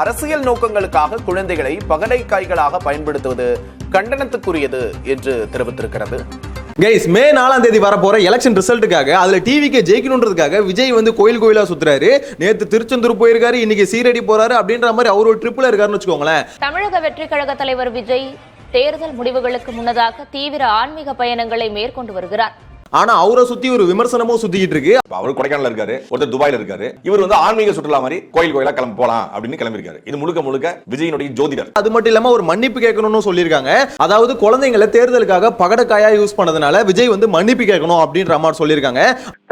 அரசியல் நோக்கங்களுக்காக குழந்தைகளை பகடை காய்களாக பயன்படுத்துவது கண்டனத்துக்குரியது என்று தெரிவித்திருக்கிறது. கைஸ், மே 4ஆம் தேதி வரப்போற எலெக்ஷன் ரிசல்ட்டுக்காக அதுல டிவிக்கு ஜெயிக்கணும்ன்றதுக்காக விஜய் வந்து கோயில் கோயிலா சுத்துறாரு. நேத்து திருச்செந்தூர் போயிருக்காரு, இன்னைக்கு சீரடி போறாரு அப்படின்ற மாதிரி அவர் ஒரு ட்ரிப்ல இருக்காருன்னு வச்சுக்கோங்களேன். தமிழக வெற்றி கழக தலைவர் விஜய் தேர்தல் முடிவுகளுக்கு முன்னதாக தீவிர ஆன்மீக பயணங்களை மேற்கொண்டு வருகிறார். ஆனா அவரை சுத்தி ஒரு விமர்சனமும் சுத்திக்கிட்டு இருக்கு. அவர் கொடைக்கானல் இருக்காரு, ஒருத்தர் துபாயில இருக்காரு. இவர் வந்து ஆன்மீக சுற்றுலா மாதிரி கோயில் கோயிலா கிளம்ப போலாம் அப்படின்னு கிளம்பிருக்காரு. இது முழுக்க முழுக்க விஜயினுடைய ஜோதிடர். அது மட்டும் இல்லாம ஒரு மன்னிப்பு கேட்கணும்னு சொல்லியிருக்காங்க. அதாவது குழந்தைங்களை தேர்தலுக்காக பகடக்காயா யூஸ் பண்ணதுனால விஜய் வந்து மன்னிப்பு கேட்கணும் அப்படின்ற மாதிரி சொல்லியிருக்காங்க.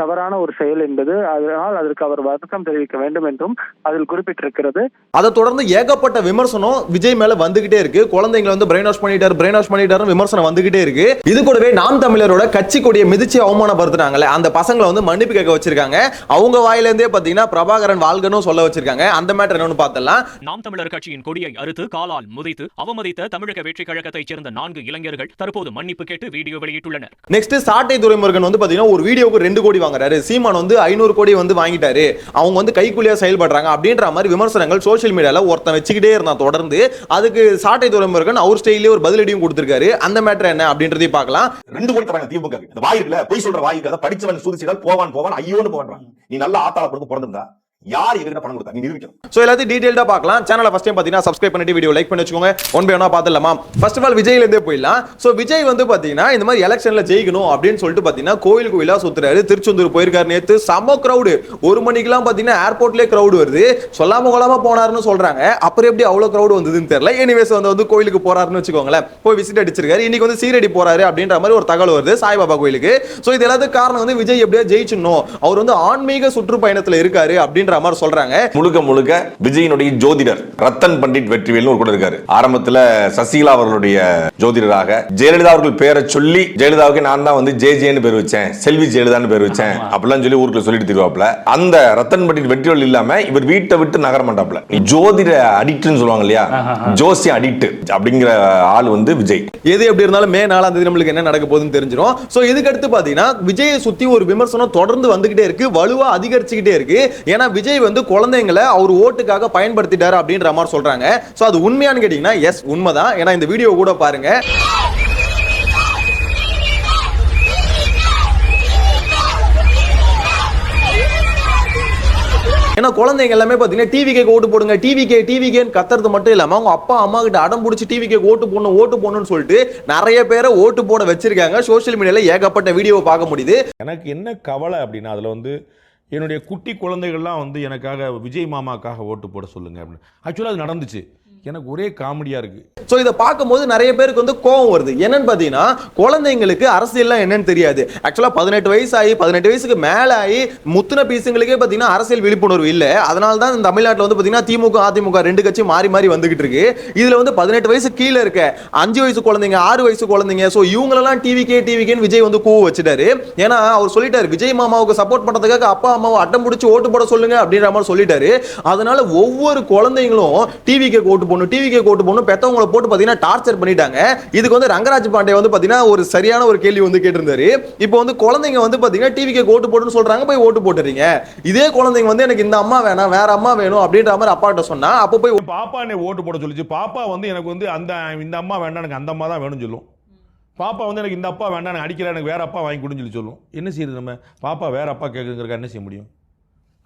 தவறான ஒரு செயல் என்பது, அதனால் அதற்கு அவர் வருத்தம் தெரிவிக்க வேண்டும் என்றும் அதில் குறிப்பிட்டிருக்கிறது. அதை தொடர்ந்து ஏகப்பட்ட விமர்சனம் விஜய் மேல வந்துகிட்டே இருக்கு. குழந்தைங்களை வந்து பிரெயின் வாஷ் பண்ணிட்டாரு விமர்சனம் வந்துகிட்டே இருக்கு. இது கூடவே நாம் தமிழரோட கட்சி கொடியை மிதிச்சு அவமானப்படுத்துறாங்கல்ல, அந்த பசங்களை வந்து மன்னிப்பு கேட்க வச்சிருக்காங்க. அவங்க வாயில இருந்தே பாத்தீங்கன்னா பிரபாகரன் வாழ்கணும் சொல்ல வச்சிருக்காங்க. அந்த மேட்டர் என்னன்னு பார்த்தலாம். நாம் தமிழர் கட்சியின் கொடியை அறுத்து காலால் முதைத்து அவமதித்த தமிழக வெற்றி கழகத்தைச் சேர்ந்த 4 இளைஞர்கள் தற்போது மன்னிப்பு கேட்டு வீடியோ வெளியிட்டுள்ளனர். நெக்ஸ்ட் சாட்டை துரைமுருகன் வந்து பாத்தீங்கன்னா ஒரு வீடியோக்கு 2 கோடி வாங்குறாரு. சீமான் வந்து 500 கோடி வந்து வாங்கிட்டாரு. அவங்க வந்து கைக்கூலியா செயல்படுறாங்க அப்படின்ற மாதிரி விமர்சனங்கள் சோசியல் மீடியால ஒருத்தன் வச்சுக்கிட்டே இருந்தான் தொடர்ந்து. அதுக்கு சாட்டை துரைமுருகன் அவர் ஸ்டைலே ஒரு பதிலடியும் கொடுத்திருக்காரு. அந்த மேட்டர் என்ன அப்படின்றதையும் பார்க்கலாம். 2 கோடி தராங்க திமுக. இந்த வாயில போய் சொல்ற வாய்க்கு அதை படிச்சவன் சூதிச்சிடால் போவான் ஐயோன்னு போவான். நீ நல்ல ஆத்தாள பொறுத்து பிறந்திருந்தா யார் இவர்கிட்ட பணம் கொடுத்தா நீ நிரூபிக்கணும். சோ எல்லாத்தையும் டீடைலா பார்க்கலாம். சேனலை ஃபர்ஸ்ட் டைம் பாத்தீங்கன்னா சப்ஸ்கிரைப் பண்ணிட்டு வீடியோ லைக் பண்ணி வச்சுக்கோங்க. ஒன் பை ஒன்னா பார்த்தலாமா. ஃபர்ஸ்ட் ஆஃப் ஆல் விஜய்ல இருந்தே போயிடலாம். சோ விஜய் வந்து பாத்தீங்கன்னா இந்த மாதிரி எலெக்ஷன்ல ஜெயிக்கணும் அப்படின்னு சொல்லிட்டு பாத்தீங்கன்னா கோயில் கோயிலா சுத்துறாரு. திருச்செந்தூர் போயிருக்காரு. நேத்து செம கிரவுட். 1 மணிக்கெல்லாம் பாத்தீங்கன்னா ஏர்போர்ட்லயே கிரவுட் வருது. சொல்லாம கொள்ளாம போனாருன்னு சொல்றாங்க. அப்புறம் எப்படி அவ்வளவு கிரவுட் வந்ததுன்னு தெரியல. எனிவேஸ் வந்து கோயிலுக்கு போறாருன்னு வச்சுக்கோங்களேன். போய் விசிட் அடிச்சிருக்காரு. இன்னைக்கு வந்து சீரடி போறாரு அப்படின்ற மாதிரி ஒரு தகவல் வருது சாய்பாபா கோயிலுக்கு. சோ இது எல்லாத்துக்கும் காரணம் வந்து விஜய் எப்படியா ஜெயிச்சணும், அவர் வந்து ஆன்மீக சுற்றுப்பயணத்துல இருக்காரு அப்படின்ற மாதிரி சொல்றாங்க. முழுக்க முழுக்க விஜயினுடைய ஜோதிடர் ரத்தன் பண்டிட் வெற்றிவேல்னு ஒரு கூட இருக்காரு. ஆரம்பத்துல சசிகலா அவர்களுடைய ஜோதிடராக ஜெயலலிதா அவர்கள் பேரை சொல்லி ஜெயலலிதாவுக்கு நான் தான் வந்து ஜேஜேன்னு பேர் வச்சேன், செல்வி ஜெயலலிதான்னு பேர் வச்சேன் அப்படிலாம் சொல்லி ஊருக்குள்ள சொல்லிட்டு திருவாப்ல. அந்த ரத்தன் பண்டிட் வெற்றிவேல் இல்லாம இவர் வீட்டை விட்டு நகர மாட்டாப்ல. ஜோதிட அடிக்ட்னு சொல்லுவாங்க இல்லையா, ஜோசிய அடிக்ட் அப்படிங்கிற ஆள் வந்து விஜய். எது எப்படி இருந்தாலும் மே 4ஆம் தேதி நம்மளுக்கு என்ன நடக்க போகுதுன்னு தெரிஞ்சிடும். சோ இதுக்கு அடுத்து பாத்தீங்கன்னா விஜயை சுத்தி ஒரு விமர்சனம் தொடர்ந்து வந்துகிட்டே இருக்கு, வலுவா அதிகரிச்சுக்கிட்டே இருக்கு. ஏன்னா விஜய் வந்து குழந்தைங்களை அவர் ஓட்டுக்காக பயன்படுத்திட்டாரு அப்படின்ற மாதிரி சொல்றாங்க. சோ அது உண்மையானு கேட்டீங்கன்னா எஸ் உண்மைதான். ஏன்னா இந்த வீடியோ கூட பாருங்க. ஏன்னா குழந்தைங்க எல்லாமே பாத்தீங்கன்னா டிவிக்கே ஓட்டு போடுங்க, டிவிக்கேன்னு கத்துறது மட்டும் இல்லாம அவங்க அப்பா அம்மா கிட்ட அடம் பிடிச்சி டிவிக்கே ஓட்டு போடணும்னு சொல்லிட்டு நிறைய பேரை ஓட்டு போட வச்சிருக்காங்க. சோசியல் மீடியால ஏகப்பட்ட வீடியோவை பார்க்க முடியுது. எனக்கு என்ன கவலை அப்படின்னா, அதுல வந்து என்னுடைய குட்டி குழந்தைகள்லாம் வந்து எனக்காக விஜய் மாமாக்காக ஓட்டு போட சொல்லுங்க அப்படின்னு. ஆக்சுவலாக அது நடந்துச்சு. எனக்கு ஒரே காமெடியா இருக்கு. சோ இத பாக்கும்போது நிறைய பேருக்கு வந்து கோவம் வருது. என்னன்னு பாத்தீங்கன்னா குழந்தைங்களுக்கு அரசியல்லாம் என்னன்னு தெரியாது. ஆக்சுவலா 18 வயசு ஆகி 18 வயசுக்கு மேல ஆகி முத்துன பீசுங்களுக்கே பாத்தீங்கன்னா அரசியல் விழிப்புணர்வு இல்ல. அதனால தான் இந்த தமிழ்நாட்டில் வந்து பாத்தீங்கன்னா திமுக அதிமுக 2 கட்சி மாறி மாறி வந்துகிட்டு இருக்கு. இதுல வந்து 18 வயசு கீழே இருக்க 5 வயசு குழந்தைங்க 6 வயசு குழந்தைங்க சோ இவங்களெல்லாம் டிவிக்கேன்னு விஜய் வந்து கூவ வச்சுட்டாரு. ஏன்னா அவர் சொல்லிட்டாரு விஜய் மாமாவுக்கு சப்போர்ட் பண்றதுக்காக அப்பா அம்மாவை அட்டம் பிடிச்சி ஓட்டு போட சொல்லுங்க அப்படின்ற மாதிரி சொல்லிட்டாரு. அதனால ஒவ்வொரு குழந்தைங்களும் டிவிக்கே ஓட்டு பெத்தவங்களை போட்டு பாத்தீங்கன்னா டார்ச்சர் பண்ணிட்டாங்க. இதுக்கு வந்து ரங்கராஜ் பாண்டே வந்து பாத்தீங்கன்னா ஒரு சரியான ஒரு கேள்வி வந்து கேட்டிருந்தாரு. இப்போ வந்து குழந்தைங்க வந்து பாத்தீங்கன்னா டிவிக்கு ஓட்டு போடுன்னு சொல்றாங்க, போய் ஓட்டு போட்டுறீங்க. இதே குழந்தைங்க வந்து எனக்கு இந்த அம்மா வேணாம் வேற அம்மா வேணும் அப்படின்ற மாதிரி அப்பா கிட்ட சொன்னா அப்போ போய் பாப்பா என்னை ஓட்டு போட சொல்லிச்சு. பாப்பா வந்து எனக்கு வந்து இந்த அம்மா வேண்டாம், எனக்கு அந்த அம்மா தான் வேணும்னு சொல்லும். பாப்பா வந்து எனக்கு இந்த அப்பா வேண்டாம், எனக்கு அடிக்கல, எனக்கு வேற அப்பா வாங்கி கொடுன்னு சொல்லும். என்ன செய்யுது நம்ம பாப்பா வேற அப்பா கேட்குறதுக்கு என்ன செய்ய முடியும்?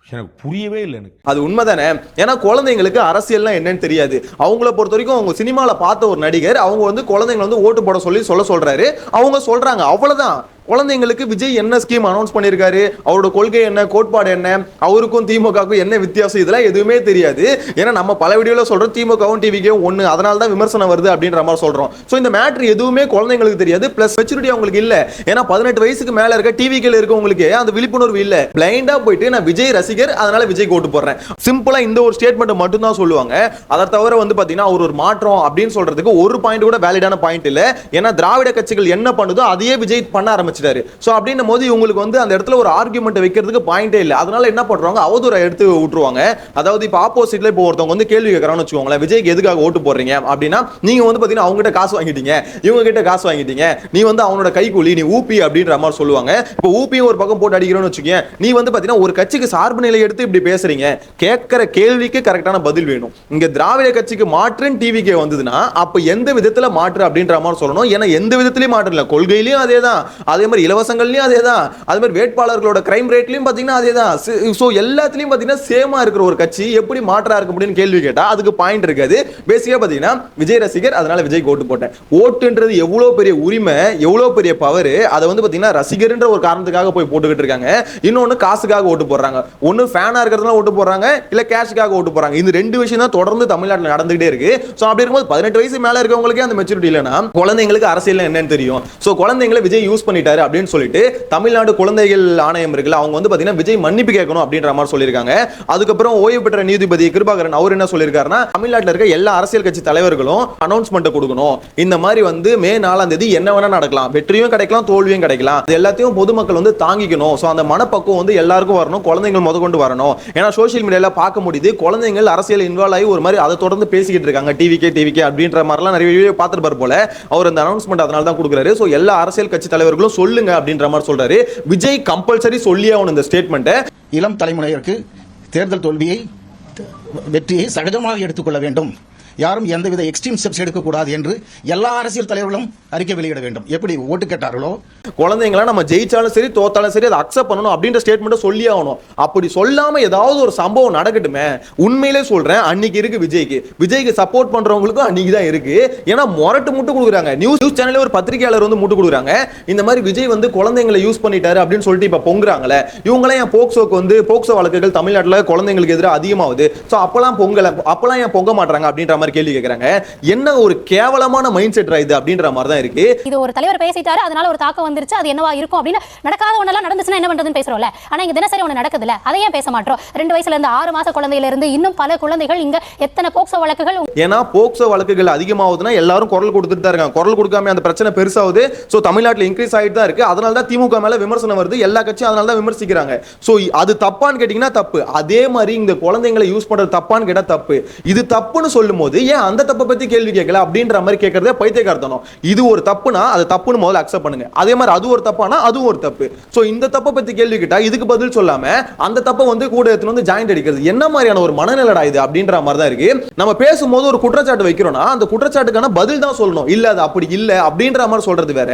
எனக்கு புரியவே இல்லை. எனக்கு அது உண்மைதானே. ஏன்னா குழந்தைங்களுக்கு அரசியல்லாம் என்னன்னு தெரியாது. அவங்கள பொறுத்த வரைக்கும் அவங்க சினிமால பார்த்த ஒரு நடிகர் அவங்க வந்து குழந்தைங்களை வந்து ஓட்டு போட சொல்றாரு. அவங்க சொல்றாங்க அவ்வளவுதான். குழந்தைங்களுக்கு விஜய் என்ன ஸ்கீம் அனௌன்ஸ் பண்ணிருக்காரு, அவரோட கொள்கை என்ன, கோட்பாடு என்ன, அவருக்கும் திமுகவுக்கும் என்ன வித்தியாசம், இதெல்லாம் எதுவுமே தெரியாது. ஏன்னா நம்ம பல வீடியோல சொல்றோம் திமுகவும் டிவிக்கும் ஒண்ணு, அதனால தான் விமர்சனம் வருது அப்படின்ற மாதிரி சொல்றோம். சோ இந்த மேட்டர் எதுவுமே குழந்தைங்களுக்கு தெரியாது. பிளஸ் மெச்சூரிட்டி அவங்களுக்கு இல்ல. ஏன்னா 18 வயசுக்கு மேல இருக்க டிவிக்கல இருக்கவங்களுக்கு அந்த விழிப்புணர்வு இல்ல. பிளைண்டா போயிட்டு நான் விஜய் ரசிகர் அதனால விஜய் ஓட்டு போடுறேன் சிம்பிளா இந்த ஒரு ஸ்டேட்மெண்ட் மட்டும் தான் சொல்லுவாங்க. அதை தவிர வந்து பாத்தீங்கன்னா ஒரு மாற்றம் அப்படின்னு சொல்றதுக்கு ஒரு பாயிண்ட் கூட வேலிடான பாயிண்ட் இல்ல. ஏன்னா திராவிட கட்சிகள் என்ன பண்ணுதோ அதையே விஜய் பண்ண ஆரம்பிச்சு ஆரம்பிச்சிட்டாரு. சோ அப்படின்னும் போது இவங்களுக்கு வந்து அந்த இடத்துல ஒரு ஆர்குமெண்ட் வைக்கிறதுக்கு பாயிண்டே இல்லை. அதனால என்ன பண்றாங்க, அவதூறை எடுத்து விட்டுருவாங்க. அதாவது இப்போ ஆப்போசிட்ல இப்போ ஒருத்தவங்க வந்து கேள்வி கேட்கறான்னு வச்சுக்கோங்களேன், விஜய்க்கு எதுக்காக ஓட்டு போடுறீங்க அப்படின்னா, நீங்க வந்து பாத்தீங்கன்னா அவங்க கிட்ட காசு வாங்கிட்டீங்க, இவங்க கிட்ட காசு வாங்கிட்டீங்க, நீ வந்து அவனோட கைக்கூலி, நீ ஊபி அப்படின்ற மாதிரி சொல்லுவாங்க. இப்போ ஊபியும் ஒரு பக்கம் போட்டு அடிக்கிறோன்னு வச்சுக்கேன், நீ வந்து பாத்தீங்கன்னா ஒரு கட்சிக்கு சார்பு நிலை எடுத்து இப்படி பேசுறீங்க, கேட்கிற கேள்விக்கு கரெக்டான பதில் வேணும். இங்க திராவிட கட்சிக்கு மாற்றுன்னு டிவிக்கே வந்ததுன்னா அப்ப எந்த விதத்துல மாற்று அப்படின்ற மாதிரி சொல்லணும். ஏன்னா எந்த விதத்திலயும் மாற்று இல்ல, கொள்கையிலயும் அதேதான், அதே மாதிரி இலவசங்கள்லயும் அதேதான், அதே மாதிரி வேட்பாளர்களோட கிரைம் ரேட்லயும் பாத்தீங்கன்னா அதேதான். சோ எல்லாத்துலயும் பாத்தீங்கன்னா சேமா இருக்கிற ஒரு கட்சி எப்படி மாற்றா இருக்க முடியும்னு கேள்வி கேட்டா அதுக்கு பாயிண்ட் இருக்காது. பேசிக்கா பாத்தீங்கன்னா விஜய் ரசிகர், அதனால விஜய் ஓட்டு போட்டேன். ஓட்டுன்றது எவ்வளவு பெரிய உரிமை, எவ்வளவு பெரிய பவர், அதை வந்து பாத்தீங்கன்னா ரசிகர்ன்ற ஒரு காரணத்துக்காக போய் போட்டுக்கிட்டு இருக்காங்க. இன்னொன்னு காசுக்காக ஓட்டு போடுறாங்க, ஒன்னு ஃபேனா இருக்கிறதுனால ஓட்டு போடுறாங்க, இல்ல கேஷுக்காக ஓட்டு போறாங்க. இந்த ரெண்டு விஷயம் தான் தொடர்ந்து தமிழ்நாட்டில் நடந்துகிட்டே இருக்கு. சோ அப்படி இருக்கும்போது 18 வயசு மேல இருக்கவங்களுக்கே அந்த மெச்சூரிட்டி இல்லைன்னா குழந்தைங்களுக்கு அரசியல் என்னன்னு தெரியும். சோ குழந்தைங்களை விஜய் யூஸ் பண்ணிட்டாரு அப்படின்னு சொல்லிட்டு தமிழ்நாடு குழந்தைகள் ஆணையம் இருக்குல்ல, அவங்க வந்து பாத்தீங்கன்னா விஜய் மன்னிப்பு கேட்கணும் அப்படின்ற மாதிரி சொல்லியிருக்காங்க. அதுக்கப்புறம் ஓய்வு பெற்ற நீதிபதி கிருபாகரன் அவர் என்ன சொல்லியிருக்காருன்னா, தமிழ்நாட்டில் இருக்க எல்லா அரசியல் கட்சி தலைவர்களும் அனௌன்ஸ்மெண்ட் கொடுக்கணும், இந்த மாதிரி வந்து மே 4ஆம் தேதி என்ன வேணா நடக்கலாம், வெற்றியும் கிடைக்கலாம் தோல்வியும் கிடைக்கலாம், இது எல்லாத்தையும் பொதுமக்கள் வந்து தாங்கிக்கணும். சோ அந்த மனப்பக்குவம் வந்து எல்லாருக்கும் வரணும், குழந்தைகள் முதற்கொண்டு வரணும். ஏன்னா சோசியல் மீடியால பார்க்க முடியுது, குழந்தைகள் அரசியல் இன்வால்வ் ஆகி ஒரு மாதிரி அதை தொடர்ந்து பேசிக்கிட்டு இருக்காங்க, டிவிக்கே அப்படின்ற மாதிரிலாம் நிறைய வீடியோ பார்த்துட்டு போல அவர் அந்த அனௌன்ஸ்மெண்ட் அதனால தான் கொடுக்குறாரு. சோ எல்லா அரசியல் கட்சி தலைவர்களும் சொல்லுங்க அப்படின்ற மாதிரி சொல்றாரு. விஜய் கம்பல்சரி சொல்லியே ஆகணும் இந்த ஸ்டேட்மெண்ட். இளம் தலைமுறையினருக்கு தேர்தல் தோல்வியை வெற்றியை சகஜமாக எடுத்துக்கொள்ள வேண்டும், யாரும் எந்தவித எக்ஸ்ட்ரீம் ஸ்டெப்ஸ் எடுக்கக்கூடாது என்று எல்லா அரசியல் தலைவர்களும் அறிக்கை வெளியிட வேண்டும். எப்படி ஓட்டு கேட்டார்களோ, குழந்தைங்களா நம்ம ஜெயிச்சாலும் சரி தோத்தாலும் சரி அதை அக்செப்ட் பண்ணணும் அப்படின்ற ஸ்டேட்மெண்ட் சொல்லி ஆகணும். அப்படி சொல்லாம ஏதாவது ஒரு சம்பவம் நடக்கட்டுமே. உண்மையிலே சொல்றேன், அன்னைக்கு இருக்கு விஜய்க்கு சப்போர்ட் பண்றவங்களுக்கும் அன்னைக்கு தான் இருக்கு. ஏன்னா மொரட்டு முட்டு கொடுக்குறாங்க. நியூஸ் சேனல்ல ஒரு பத்திரிகையாளர் வந்து முட்டு கொடுக்குறாங்க, இந்த மாதிரி விஜய் வந்து குழந்தைங்களை யூஸ் பண்ணிட்டாரு அப்படின்னு சொல்லிட்டு இப்ப பொங்குறாங்களே, இவங்களாம் ஏன் போக்சோ வழக்குகள் தமிழ்நாட்டில் குழந்தைங்களுக்கு எதிராக அதிகமாகுது, சோ அப்பெல்லாம் ஏன் பொங்க மாட்டாங்க அப்படின்ற மாதிரி கேள்வி கேட்கறாங்க. என்ன ஒரு கேவலமான மைண்ட் செட் இது அப்படின்ற மாதிரி தான் இருக்கு. இது ஒரு தலைவர் பேசிட்டாரு, அதனால ஒரு தாக்கம் வந்துருச்சு, அது என்னவா இருக்கும் அப்படின்னு நடக்காத ஒண்ணெல்லாம் நடந்துச்சுன்னா என்ன பண்றதுன்னு பேசுறோம்ல. ஆனா இங்க தினசரி ஒண்ணு நடக்குதுல, அதை ஏன் பேச மாட்டோம்? 2 வயசுல இருந்து 6 மாச குழந்தையில இருந்து இன்னும் பல குழந்தைகள் இங்க எத்தனை போக்சோ வழக்குகள். ஏன்னா போக்சோ வழக்குகள் அதிகமாகுதுன்னா எல்லாரும் குரல் கொடுத்துட்டு தான் இருக்காங்க. குரல் கொடுக்காம அந்த பிரச்சனை பெருசாகுது. சோ தமிழ்நாட்டில் இன்க்ரீஸ் ஆகிட்டு தான் இருக்கு. அதனால தான் திமுக மேல விமர்சனம் வருது, எல்லா கட்சியும் அதனால தான் விமர்சிக்கிறாங்க. சோ அது தப்பான்னு கேட்டீங்கன்னா தப்பு. அதே மாதிரி இந்த குழந்தைங்களை யூஸ் பண்றது தப்பான்னு கேட்டா தப்பு. இது தப்புன்னு சொல்லும் போது ஏன் அந்த தப்பை பத்தி கேள்வி கேட்கல அப்படின்ற மாதிரி கேட்கறதே பைத்தியக்காரத்தனம். இது ஒரு தப்புனா அது தப்புன்னு முதல்ல அக்செப்ட் பண்ணுங்க. அதே மாதிரி அது ஒரு தப்பானா அதுவும் ஒரு தப்பு. சோ இந்த தப்பை பத்தி கேள்வி கேட்டா இதுக்கு பதில் சொல்லாம அந்த தப்பை வந்து கூட எடுத்துட்டு வந்து ஜாயிண்ட் அடிக்கிறது என்ன மாதிரியான ஒரு மனநிலைடா இது அப்படின்ற மாதிரி தான் இருக்கு. நம்ம பேசும்போது ஒரு குற்றச்சாட்டு வைக்கிறோம்னா அந்த குற்றச்சாட்டுக்கான பதில் தான் சொல்லணும். இல்ல அது அப்படி இல்ல அப்படின்ற மாதிரி சொல்றது வேற.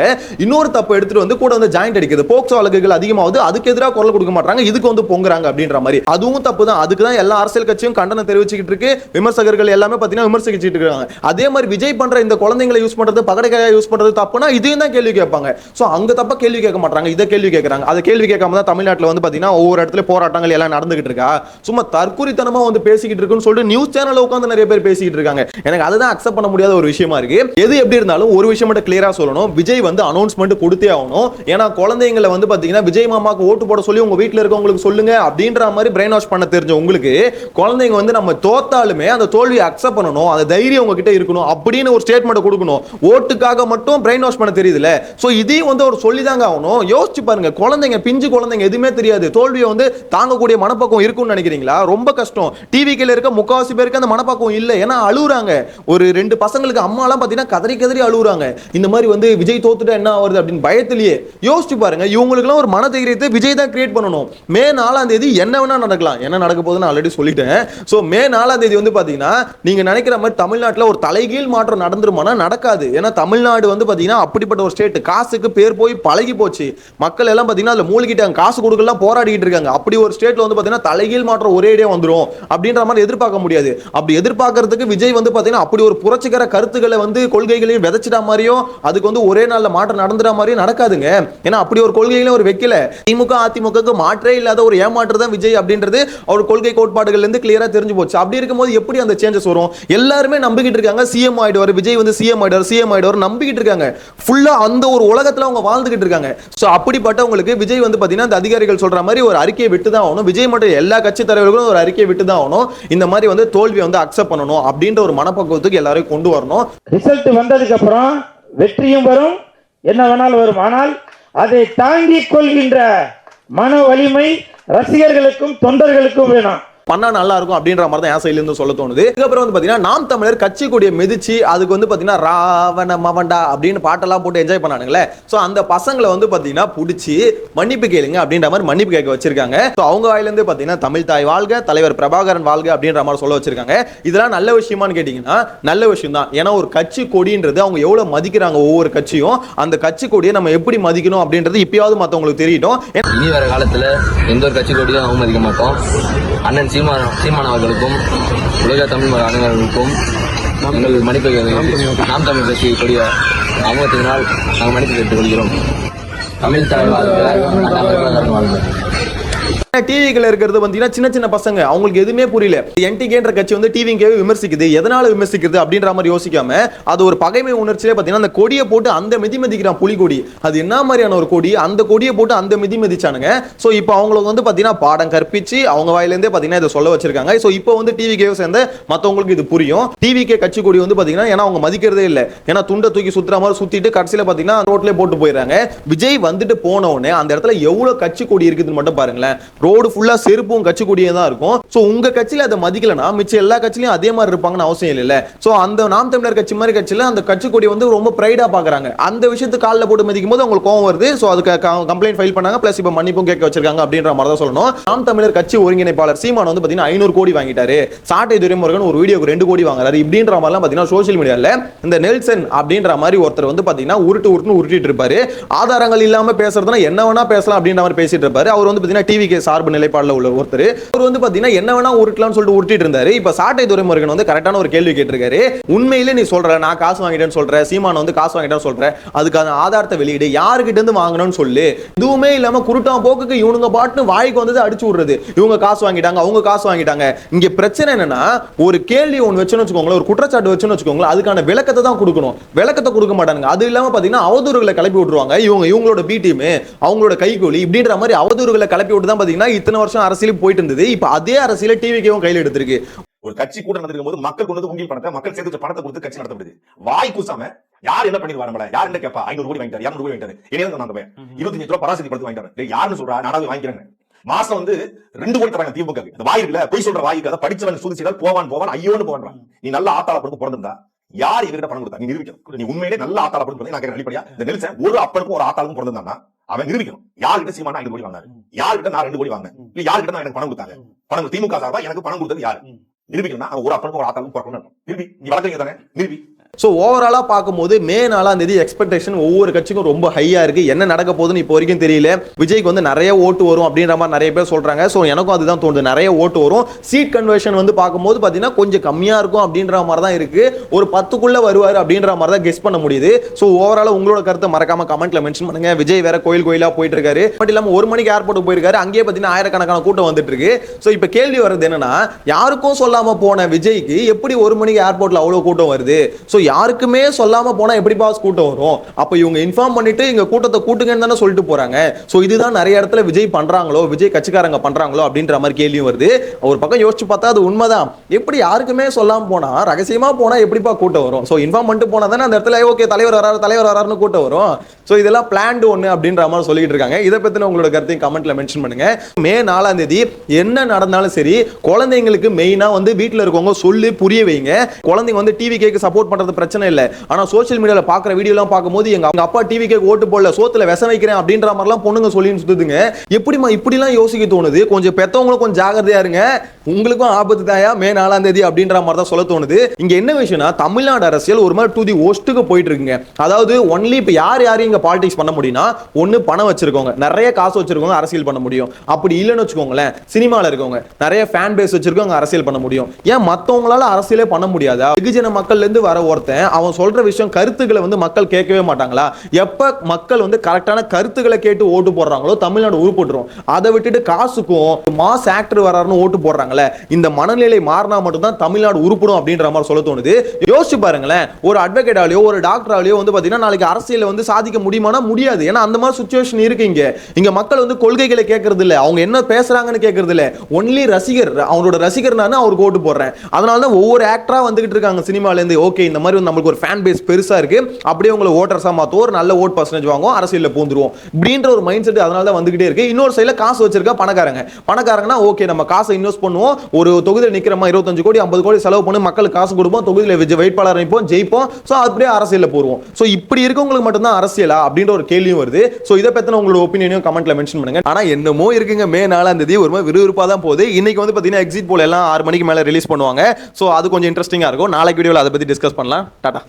இன்னொரு தப்பு எடுத்துட்டு வந்து கூட வந்து ஜாயிண்ட் அடிக்கிறது. போக்சோ வழக்குகள் அதிகமாகுது, அதுக்கு எதிராக குரல் கொடுக்க மாட்டாங்க, இதுக்கு வந்து பொங்குறாங்க அப்படின்ற மாதிரி. அதுவும் தப்பு தான். அதுக்கு தான் எல்லா அரசியல் கட்சியும் கண்டனம் தெரிவிச்சுக்கிட்டு இருக்கு. விமர்சகர்கள் எல்லாமே பாத்தீங்கன்னா விமர்சிச்சுட்டு இருக்காங்க. அதே மாதிரி விஜய் பண்ற இந்த குழந்தைகளை யூஸ் பண்றது, பகடைக்காயா யூஸ் பண்றது தப்புனா இதையும் தான் கேள்வி கேட்பாங்க. சோ அங்க தப்பா கேள்வி கேட்க மாட்டாங்க, இதை கேள்வி கேட்கறாங்க. அதை கேள்வி கேட்காம தான் தமிழ்நாட்டில் வந்து பாத்தீங்கன்னா ஒவ்வொரு இடத்துல போராட்டங்கள் எல்லாம் நடந்துகிட்டு இருக்கா. சும்மா தற்குறித்தனமா வந்து பேசிக்கிட்டு இருக்குன்னு சொல்லிட்டு நியூஸ் சேனல்ல உட்கார்ந்து நிறைய பேர் பேசிக்கிட்டு இருக்காங்க. எனக்கு அதுதான் அக்செப்ட் பண்ண முடியாத ஒரு விஷயமா இருக்கு. எது எப்படி இருந்தாலும் ஒரு விஷயம் மட்டும் கிளியரா சொல்லணும், விஜய் வந்து அனௌன்ஸ்மெண்ட் கொடுத்தே ஆகணும். ஏன்னா குழந்தைங்களை வந்து பாத்தீங்கன்னா விஜய் மாமாக்கு ஓட்டு போட சொல்லி உங்க வீட்டுல இருக்கவங்களுக்கு சொல்லுங்க அப்படின்ற மாதிரி பிரெயின் வாஷ் பண்ண தெரிஞ்ச உங்களுக்கு குழந்தைங்க வந்து நம்ம தோத்தாலுமே அந்த தோல்வியை அக்செப்ட் பண்ணணும், அந்த தைரியம் உங்ககிட்ட இருக்கணும் அப்படின்னு ஒரு ஸ்டேட்மெண்ட் கொடுக்கணும். ஓட்டுக்காக மட்டும் பிரெயின் வாஷ் பண்ண தெரியுதுல. சோ இதையும் வந்து ஒரு சொல்லிதாங்க ஆகணும். யோசிச்சு பாருங்க, குழந்தைங்க, பிஞ்சு குழந்தைங்க எதுவுமே தெரியாது, தோல்வியை வந்து தாங்கக்கூடிய மனப்பக்குவம் இருக்கும்னு நினைக்கிறீங்களா? ரொம்ப கஷ்டம். டிவிக்கில இருக்க முக்காவாசி பேருக்கு அந்த மனப்பக்குவம் இல்லை. ஏன்னா அழுகுறாங்க. ஒரு 2 பசங்களுக்கு அம்மாலாம் பாத்தீங்கன்னா கதறி அழுகுறாங்க. இந்த மாதிரி வந்து விஜய் தோத்துட்டா என்ன ஆகுது அப்படின்னு பயத்திலேயே. யோசிச்சு பாருங்க, இவங்களுக்குலாம் ஒரு மன தைரியத்தை விஜய் தான் கிரியேட் பண்ணணும். மே 4ஆம் தேதி என்ன வேணா நடக்கலாம். என்ன நடக்க போகுதுன்னு ஆல்ரெடி சொல்லிட்டேன். சோ மே 4ஆம் தேதி வந்து பாத்தீங்கன்னா நீங்க நினைக்கிற மாதிரி தமிழ்நாட்டில் ஒரு தலைகீழ் மாற்றம் நடந்துருமானா நடக்காது. ஏன்னா தமிழ்நாடு வந்து பாத்தீங்கன்னா அப்படிப்பட்ட ஒரு ஸ்டேட். காசுக்கு பேர் போய் பழகி போச்சு. மக்கள் எல்லாம் பாத்தீங்கன்னா அதுல மூழ்கிட்டாங்க, காசு கொடுக்கலாம் போராடிட்டு இருக்காங்க. அப்படி ஒரு ஸ்டேட்ல வந்து பாத்தீங்கன்னா தலைகீழ் மாற்றம் ஒரேடியா வந்துரும் அப்படின்ற மாதிரி எதிர்பார்க்க முடியாது. அப்படி எதிர்பார்க்கறதுக்கு விஜய் வந்து பாத்தீங்கன்னா அப்படி ஒரு புரட்சிகர கருத்துக்களை வந்து கொள்கைகளையும் விதைச்சிட்ட மாதிரியும் அதுக்கு வந்து ஒரே நாள்ல மாற்றம் நடந்துற மாதிரியும் நடக்காதுங்க. ஏன்னா அப்படி ஒரு கொள்கைகளையும் ஒரு வைக்கல. திமுக அதிமுகக்கு மாற்றே இல்லாத ஒரு ஏமாற்று தான் விஜய் அப்படின்றது அவர் கொள்கை கோட்பாடுகள்ல இருந்து கிளியரா தெரிஞ்சு போச்சு. அப்படி இருக்கும்போது எப்படி அந்த சேஞ்சஸ் வரும்? எல்லாருமே நம்பிக்கிட்டு இருக்காங்க சிஎம் ஆயிடுவார், விஜய் வந்து சிஎம் ஆயிடுவார் நம்பிக்கிட்டு இருக்காங்க. ஃபுல்லா அந்த ஒரு உலகத்துல அவங்க வாழ்ந்துகிட்டு இருக்காங்க. சோ அப்படிப்பட்டவங்களுக்கு விஜய் வந்து பாத்தீங்கன்னா அந்த அதிகாரிகள் சொல்ற மாதிரி ஒரு அறிக்கையை விட்டு தான் ஆகணும். விஜய் மட்டும் எல்லா கட்சி தலைவர்களும் ஒரு அறிக்கையை விட்டு தான் ஆகணும். இந்த மாதிரி வந்து தோல்வியை வந்து அக்செப்ட் பண்ணணும் அப்படின்ற ஒரு மனப்பக்குவத்துக்கு எல்லாரையும் கொண்டு வரணும். ரிசல்ட் வந்ததுக்கு அப்புறம் வெற்றியும் வரும், என்ன வேணாலும் வரும். ஆனால் அதை தாங்கிக் கொள்கின்ற மன வலிமை ரசிகர்களுக்கும் தொண்டர்களுக்கும் வேணும். பண்ணா நல்லா இருக்கும் அப்படின்ற மாதிரி தான் என் சைட்ல இருந்து சொல்ல தோணுது. இதுக்கப்புறம் வந்து பாத்தீங்கன்னா நாம் தமிழர் கட்சி கொடியை மிதிச்சு அதுக்கு வந்து பாத்தீங்கன்னா ராவண மவண்டா அப்படின்னு பாட்டெல்லாம் போட்டு என்ஜாய் பண்ணானுங்களே. சோ அந்த பசங்களை வந்து பாத்தீங்கன்னா புடிச்சு மன்னிப்பு கேளுங்க அப்படின்ற மாதிரி மன்னிப்பு கேட்க வச்சிருக்காங்க. சோ அவங்க வாயில இருந்து பாத்தீங்கன்னா தமிழ் தாய் வாழ்க, தலைவர் பிரபாகரன் வாழ்க அப்படின்ற மாதிரி சொல்ல வச்சிருக்காங்க. இதெல்லாம் நல்ல விஷயமான்னு கேட்டீங்கன்னா நல்ல விஷயம் தான். ஏன்னா ஒரு கட்சி கொடின்றது அவங்க எவ்வளவு மதிக்கிறாங்க, ஒவ்வொரு கட்சியும் அந்த கட்சி கொடியை நம்ம எப்படி மதிக்கணும் அப்படின்றது இப்பயாவது மத்தவங்களுக்கு தெரியட்டும். இனி வர காலத்துல எந்த ஒரு கட்சி கொடியும் அவமதிக்க மாட்டோம். அண்ணன் சீமான் அவர்களுக்கும் உலக தமிழ் மத அனைவர்களுக்கும் நாங்கள் மன்னிப்பு நாம் தமிழ் கட்சி கொடிய அவமதித்தினால் நாங்கள் மன்னிப்பு கேட்டுக் கொள்கிறோம். தமிழ் தலைவர் டிவிக்குள்ள இருக்கிறது பாத்தீங்கன்னா சின்ன சின்ன பசங்க, அவங்களுக்கு எதுவுமே புரியல. என்டிகேன்ற கட்சி வந்து டிவிக்கே விமர்சிக்குது, எதனால விமர்சிக்குது அப்படின்ற மாதிரி யோசிக்காம அது ஒரு பகைமை உணர்ச்சியிலே பாத்தீங்கன்னா அந்த கொடியை போட்டு அந்த மிதிக்கிறான் புலி கொடி. அது என்ன மாதிரியான ஒரு கொடி, அந்த கொடியை போட்டு அந்த மிதிச்சானுங்க. சோ இப்போ அவங்களுக்கு வந்து பாத்தீங்கன்னா பாடம் கற்பிச்சு அவங்க வாயிலிருந்தே பாத்தீங்கன்னா இதை சொல்ல வச்சிருக்காங்க. சோ இப்போ வந்து டிவிக்கே சேர்ந்த மத்தவங்களுக்கு இது புரியும். டிவிக்கே கட்சி கொடி வந்து பாத்தீங்கன்னா ஏன்னா அவங்க மதிக்கிறதே இல்லை. ஏன்னா துண்டை தூக்கி சுத்துற மாதிரி சுத்திட்டு கடைசியில பாத்தீங்கன்னா ரோட்ல போட்டு போயிடுறாங்க. விஜய் வந்துட்டு போன உடனே அந்த இடத்துல எவ்வளவு கட்சி கொடி இருக்குதுன்னு மட்டும் பாருங்களேன். ரோடு ஃபுல்லா செருப்பும் கட்சி கொடியே தான் இருக்கும். சோ உங்க கட்சியில அதை மதிக்கலனா மிச்ச எல்லா கட்சியிலும் அதே மாதிரி இருப்பாங்கன்னு அவசியம் இல்ல. சோ அந்த நாம் தமிழர் கட்சி மாதிரி கட்சியில அந்த கட்சி கொடி வந்து ரொம்ப பிரைடா பாக்குறாங்க. அந்த விஷயத்தை காலில் போட்டு மதிக்கும் போது அவங்களுக்கு கோவம் வருது. சோ அதுக்கு கம்ப்ளைண்ட் ஃபைல் பண்ணாங்க. பிளஸ் இப்ப மன்னிப்பும் கேட்க வச்சிருக்காங்க அப்படின்ற மாதிரி தான் சொல்லணும். நாம் தமிழர் கட்சி ஒருங்கிணைப்பாளர் சீமான் வந்து பாத்தீங்கன்னா 500 கோடி வாங்கிட்டாரு. சாட்டை துரைமுருகன் ஒரு வீடியோக்கு 2 கோடி வாங்குறாரு. இப்படின்ற மாதிரிலாம் பாத்தீங்கன்னா சோசியல் மீடியால இந்த நெல்சன் அப்படின்ற மாதிரி ஒருத்தர் வந்து பாத்தீங்கன்னா உருட்டிட்டு இருப்பாரு. ஆதாரங்கள் இல்லாம பேசுறதுனா என்ன வேணா பேசலாம் அப்படின்ற மாதிரி பேசிட்டு இருப்பாரு. அவர் வந்து பாத்தீங்கன்னா டிவிக்கு சார்பு நிலைப்பாடுல உள்ள ஒருத்தர். அவர் வந்து பாத்தீங்கன்னா என்ன வேணா உருட்டலாம்னு சொல்லிட்டு உருட்டிட்டு இருந்தாரு. இப்ப சாட்டை துரைமுருகன் வந்து கரெக்டான ஒரு கேள்வி கேட்டிருக்காரு. உண்மையிலே நீ சொல்ற நான் காசு வாங்கிட்டேன்னு சொல்ற, சீமான் வந்து காசு வாங்கிட்டேன்னு சொல்ற, அதுக்கான ஆதாரத்தை வெளியிடு, யாருக்கிட்ட இருந்து வாங்கணும்னு சொல்லு. எதுவுமே இல்லாம குருட்டான் போக்குக்கு இவனுங்க பாட்டு வாய்க்கு வந்து அடிச்சு விடுறது. இவங்க காசு வாங்கிட்டாங்க, அவங்க காசு வாங்கிட்டாங்க. இங்க பிரச்சனை என்னன்னா ஒரு கேள்வி ஒன்று வச்சுன்னு வச்சுக்கோங்களேன், ஒரு குற்றச்சாட்டு வச்சுன்னு வச்சுக்கோங்களேன், அதுக்கான விளக்கத்தை தான் கொடுக்கணும். விளக்கத்தை கொடுக்க மாட்டாங்க. அது இல்லாம பாத்தீங்கன்னா அவதூறுகளை கிளப்பி விட்டுருவாங்க. இவங்களோட பி டீம், அவங்களோட கைகூலி இப்படின்ற மாதிரி அவதூறுகளை கிளப்பி விட்டு தான் பாத்தீங்கன்னா இத்தனை வருஷம் அரசியல் போயிட்டு இருந்தது. இப்ப அதே அரசியல டிவிக்கும் கையில எடுத்திருக்கு. ஒரு கட்சி கூட்டம் நடந்திருக்கும் போது மக்கள் கொண்டு வந்து உங்கள் பணத்தை மக்கள் சேர்த்து பணத்தை கொடுத்து கட்சி நடத்தப்படுது. வாய் கூசாம யார் என்ன பண்ணிடுவாரு, நம்மள யார் என்ன கேட்பா, 500 கோடி வாங்கிட்டாரு, 200 கோடி வாங்கிட்டாரு, என்ன சொன்னாங்க 25 ரூபாய் பராசக்தி படத்து வாங்கிட்டாரு. யாருன்னு சொல்றா, நானாவது வாங்கிக்கிறேன். மாசம் வந்து 2 கோடி தராங்க திமுக. அந்த வாய் இருக்குல்ல, போய் சொல்ற வாய்க்கு அதை படிச்சவன் சூதிச்சிடால் போவான் ஐயோன்னு போவான். நீ நல்ல ஆத்தாள பொறுப்பு பிறந்திருந்தா யார் இவர்கிட்ட பணம் கொடுத்தா நீ நிரூபிக்கணும். நீ உண்மையிலே நல்ல ஆத்தாள பொறுப்பு நான் கேட்கிறேன். வெளிப்படையா இந்த நெல்சன் ஒரு அப்பனுக்கும் ஒரு ஆத்தாளுக்கும் பிறந்திருந்தானா அவன் நிரூபிக்கணும். யார்கிட்ட சீமானா 5 கோடி வாங்கினாரு, யார்கிட்ட நான் 2 கோடி வாங்கினேன், இல்ல யார்கிட்ட நான் எனக்கு பணம் கொடுத்தாங்க, பணம் திமுக சார்பா எனக்கு பணம் கொடுத்தது யாரு நிரூபிக்கணும்னா அவன் ஒரு அப்பனுக்கும் ஒரு ஆத்தாளுக்கும் பிறக்கணும். நிரூபி, நீ வழக்கறிஞர் தானே, நிரூபி. ஸோ ஓவராலாக பார்க்கும்போது மே 4ஆம் தேதி எக்ஸ்பெக்டேஷன் ஒவ்வொரு கட்சிக்கும் ரொம்ப ஹையாக இருக்குது. என்ன நடக்க போகுதுன்னு இப்போ வரைக்கும் தெரியல. விஜய்க்கு வந்து நிறைய ஓட்டு வரும் அப்படின்ற மாதிரி நிறைய பேர் சொல்கிறாங்க. ஸோ எனக்கும் அதுதான் தோணுது, நிறைய ஓட்டு வரும். சீட் கன்வர்ஷன் வந்து பார்க்கும்போது பார்த்தீங்கன்னா கொஞ்சம் கம்மியாக இருக்கும் அப்படின்ற மாதிரி தான் இருக்குது. ஒரு 10க்குள்ளே வருவார் அப்படின்ற மாதிரி தான் கெஸ் பண்ண முடியுது. ஸோ ஓவராலாக உங்களோட கருத்தை மறக்காம கமெண்ட்ல மென்ஷன் பண்ணுங்க. விஜய் வேற கோயிலாக போயிட்டு இருக்காரு. பட் இல்லாமல் 1 மணிக்கு ஏர்போர்ட்டுக்கு போயிருக்காரு. அங்கேயே பார்த்தீங்கன்னா ஆயிரக்கணக்கான கூட்டம் வந்துட்டு இருக்கு. ஸோ இப்போ கேள்வி வருது என்னன்னா, யாருக்கும் சொல்லாமல் போன விஜய்க்கு எப்படி 1 மணிக்கு ஏர்போர்ட்ல அவ்வளோ கூட்டம் வருது? ஸோ யாருக்குமே சொல்லாம போனா எப்படி பாஸ் கூட்டம் வரும்? அப்ப இவங்க இன்ஃபார்ம் பண்ணிட்டு இங்க கூட்டத்தை கூட்டுங்கன்னு தானே சொல்லிட்டு போறாங்க. சோ இதுதான் நிறைய இடத்துல விஜய் பண்றாங்களோ, விஜய் கட்சிக்காரங்க பண்றாங்களோ அப்படின்ற மாதிரி கேள்வியும் வருது. ஒரு பக்கம் யோசிச்சு பார்த்தா அது உண்மைதான். எப்படி யாருக்குமே சொல்லாம போனா, ரகசியமா போனா எப்படிப்பா கூட்டம் வரும்? சோ இன்ஃபார்ம் பண்ணிட்டு போனா தானே அந்த இடத்துல ஓகே தலைவர் வராருன்னு கூட்டம் வரும். சோ இதெல்லாம் பிளான்டு ஒண்ணு அப்படின்ற மாதிரி சொல்லிட்டு இருக்காங்க. இதை பத்தின உங்களோட கருத்தையும் கமெண்ட்ல மென்ஷன் பண்ணுங்க. மே 4ஆம் தேதி என்ன நடந்தாலும் சரி, குழந்தைங்களுக்கு மெயினா வந்து வீட்டுல இருக்கவங்க சொல்லி புரிய வைங்க. குழந்தைங்க வந்து டிவி கேக்கு சப்போர்ட் பண்றது பிரச்சனை இல்ல. ஆனா சோசியல் மீடியால பாக்குற வீடியோ எல்லாம் பார்க்கும்போது எங்க அப்பா டிவி கேக்கு ஓட்டு போடல, சோத்துல விஷம் வைக்கிறேன் அப்படின்ற மாதிரி எல்லாம் பொண்ணுங்க சொல்லி சுத்துதுங்க. எப்படிமா இப்படி எல்லாம் யோசிக்க தோணுது? கொஞ்சம் பெத்தவங்களும் கொஞ்சம் ஜாகிரதையா இருங்க. உங்களுக்கும் ஆபத்து தாயா மே 4ஆம் தேதி அப்படின்ற மாதிரி தான் சொல்ல தோணுது. இங்க என்ன விஷயம்னா, தமிழ்நாடு அரசியல் ஒரு மாதிரி டு தி ஒஸ்ட்டுக்கு போயிட்டு இருக்குங்க. அதாவது ஒன்லி இப்ப யாரையும் இங்க பாலிடிக்ஸ் பண்ண முடியும்னா, ஒண்ணு பணம் வச்சிருக்கோங்க, நிறைய காசு வச்சிருக்கோங்க அரசியல் பண்ண முடியும். அப்படி இல்லைன்னு வச்சுக்கோங்களேன், சினிமால இருக்கவங்க நிறைய ஃபேன் பேஸ் வச்சிருக்கவங்க அரசியல் பண்ண முடியும். ஏன் மத்தவங்களால அரசியலே பண்ண முடியாதா? வெகுஜன மக்கள்ல இருந்து வர ஒருத்தன் அவன் சொல்ற விஷயம் கருத்துக்களை வந்து மக்கள் கேட்கவே மாட்டாங்களா? எப்ப மக்கள் வந்து கரெக்டான கருத்துக்களை கேட்டு ஓட்டு போடுறாங்களோ தமிழ்நாடு உருப்பட்டுரும். அதை விட்டுட்டு காசுக்கும் மாஸ் ஆக்டர் வராருன்னு ஓட்டு போடுறாங்களா? பாருங்களேன், இந்த மனநிலை மாறினா மட்டும்தான் தமிழ்நாடு உருப்படும் அப்படின்ற மாதிரி சொல்ல தோணுது. யோசிச்சு பாருங்களேன், ஒரு அட்வொகேட்டாலேயோ ஒரு டாக்டராலேயோ வந்து பாத்தீங்கன்னா நாளைக்கு அரசியல வந்து சாதிக்க முடியுமானா முடியாது. ஏன்னா அந்த மாதிரி சுச்சுவேஷன் இருக்கு. இங்க மக்கள் வந்து கொள்கைகளை கேட்கறது இல்ல, அவங்க என்ன பேசுறாங்கன்னு கேட்கறது இல்ல, ஒன்லி ரசிகர். அவங்களோட ரசிகர் நான் அவருக்கு ஓட்டு போடுறேன். அதனால தான் ஒவ்வொரு ஆக்டரா வந்துகிட்டு இருக்காங்க சினிமால இருந்து. ஓகே, இந்த மாதிரி நம்மளுக்கு ஒரு ஃபேன் பேஸ் பெருசா இருக்கு, அப்படியே உங்களை ஓட்டர்ஸா மாத்துவோம், ஒரு நல்ல ஓட் பர்சன்டேஜ் வாங்குவோம், அரசியல்ல பூந்துருவோம் அப்படின்ற ஒரு மைண்ட் செட் அதனால தான் வந்துகிட்டே இருக்கு. இன்னொரு சைடுல காசு வச்சிருக்க பணக்காரங்கன்னா ஓகே நம்ம காசை இன்வெஸ்ட் பண்ணுவோம், ஒரு தொகுதியில் நிக்கிறோமா 25 கோடி 50 கோடி செலவு பண்ணி மக்களுக்கு காசு கொடுப்போம், தொகுதியில் வேட்பாளர் நிற்போம், ஜெயிப்போம், சோ அப்படியே அரசியல்ல போடுவோம். சோ இப்படி இருக்கவங்களுக்கு மட்டும் தான் அரசியலா அப்படின்ற ஒரு கேள்வியும் வருது. சோ இதை பத்தின உங்களோட ஒப்பீனியனையும் கமெண்ட்ல மென்ஷன் பண்ணுங்க. ஆனா என்னமோ இருக்குங்க, மே 4ஆம் தேதி ஒரு மாதிரி விறுவிறுப்பா தான் போகுது. இன்னைக்கு வந்து பாத்தீங்கன்னா எக்ஸிட் போல் எல்லாம் 6 மணிக்கு மேல ரிலீஸ் பண்ணுவாங்க. சோ அது கொஞ்சம் இன்ட்ரெஸ்டிங்கா இருக்கும். நாளைக்கு வீடியோல அதை பத்தி டிஸ்கஸ் பண்ணலாம். டாடா.